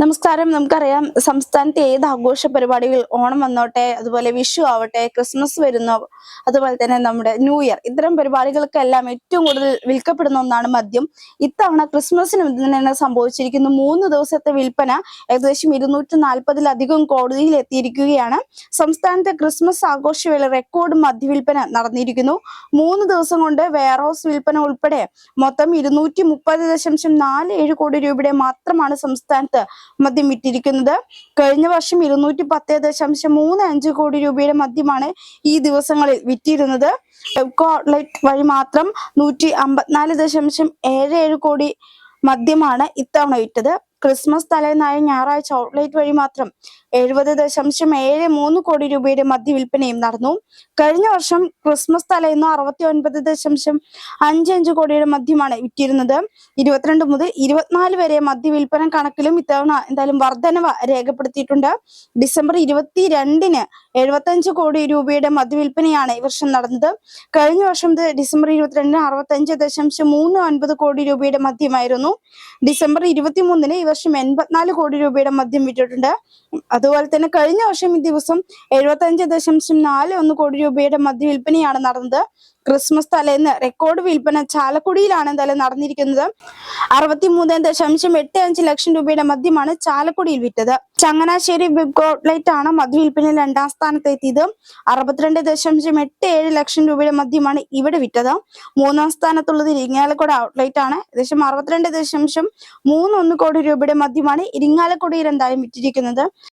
നമസ്കാരം. നമുക്കറിയാം, സംസ്ഥാനത്തെ ഏത് ആഘോഷ പരിപാടികൾ, ഓണം വന്നോട്ടെ, അതുപോലെ വിഷു ആവട്ടെ, ക്രിസ്മസ് വരുന്നു, അതുപോലെ തന്നെ നമ്മുടെ ന്യൂ ഇയർ, ഇത്തരം പരിപാടികൾക്കെല്ലാം ഏറ്റവും കൂടുതൽ വിൽക്കപ്പെടുന്ന ഒന്നാണ് മദ്യം. ഇത്തവണ ക്രിസ്മസിന് തന്നെ സംഭവിച്ചിരിക്കുന്നു. 3 ദിവസത്തെ വിൽപ്പന ഏകദേശം 240-ലധികം കോടിയിൽ എത്തിയിരിക്കുകയാണ്. സംസ്ഥാനത്തെ ക്രിസ്മസ് ആഘോഷവേള റെക്കോർഡ് മദ്യവിൽപ്പന നടന്നിരിക്കുന്നു. 3 ദിവസം കൊണ്ട് വെയർഹൌസ് വിൽപ്പന ഉൾപ്പെടെ മൊത്തം 230.47 കോടി രൂപയുടെ മാത്രമാണ് സംസ്ഥാനത്ത് മദ്യം വിറ്റിരിക്കുന്നത്. കഴിഞ്ഞ വർഷം 210.35 കോടി രൂപയുടെ മദ്യമാണ് ഈ ദിവസങ്ങളിൽ വിറ്റിരുന്നത്. ഔട്ട്ലെറ്റ് വഴി മാത്രം 154.77 കോടി മദ്യമാണ് ഇത്തവണ വിറ്റത്. ക്രിസ്മസ് തലേന്നായ ഞായറാഴ്ച ഔട്ട്ലെറ്റ് വഴി മാത്രം 70.73 കോടി രൂപയുടെ മദ്യ വിൽപ്പനയും നടന്നു. കഴിഞ്ഞ വർഷം ക്രിസ്മസ് തലേന്ന് 69.55 കോടിയുടെ മദ്യമാണ് വിറ്റിരുന്നത്. 22 മുതൽ 24 വരെ മദ്യ വിൽപ്പന കണക്കിലും ഇത്തവണ എന്തായാലും വർധനവ് രേഖപ്പെടുത്തിയിട്ടുണ്ട്. ഡിസംബർ 22-ന് 75 കോടി രൂപയുടെ മദ്യവിൽപ്പനയാണ് ഈ വർഷം നടന്നത്. കഴിഞ്ഞ വർഷം ഡിസംബർ 22-ന് 65.39 കോടി രൂപയുടെ മദ്യമായിരുന്നു. ഡിസംബർ 23-ന് ഈ വർഷം 84 കോടി രൂപയുടെ മദ്യം വിറ്റിട്ടുണ്ട്. അതുപോലെ തന്നെ കഴിഞ്ഞ വർഷം ഈ ദിവസം 75.41 കോടി രൂപയുടെ മദ്യവിൽപ്പനയാണ് നടന്നത്. ക്രിസ്മസ് തലേന്ന് റെക്കോർഡ് വിൽപ്പന ചാലക്കുടിയിലാണ് എന്തായാലും നടന്നിരിക്കുന്നത്. 63.85 ലക്ഷം രൂപയുടെ മദ്യമാണ് ചാലക്കുടിയിൽ വിറ്റത്. ചങ്ങനാശ്ശേരി ബിഗ് ഔട്ട്ലെറ്റ് ആണ് മദ്യവിൽപ്പനയിൽ 2ാം സ്ഥാനത്തെത്തിയത്. 62.87 ലക്ഷം രൂപയുടെ മദ്യമാണ് ഇവിടെ വിറ്റത്. 3ാം സ്ഥാനത്തുള്ളത് ഇരിങ്ങാലക്കുട ഔട്ട്ലെറ്റ് ആണ്. ഏകദേശം 62.31 കോടി രൂപയുടെ മദ്യമാണ് ഇരിങ്ങാലക്കുടയിൽ എന്തായാലും വിറ്റിരിക്കുന്നത്.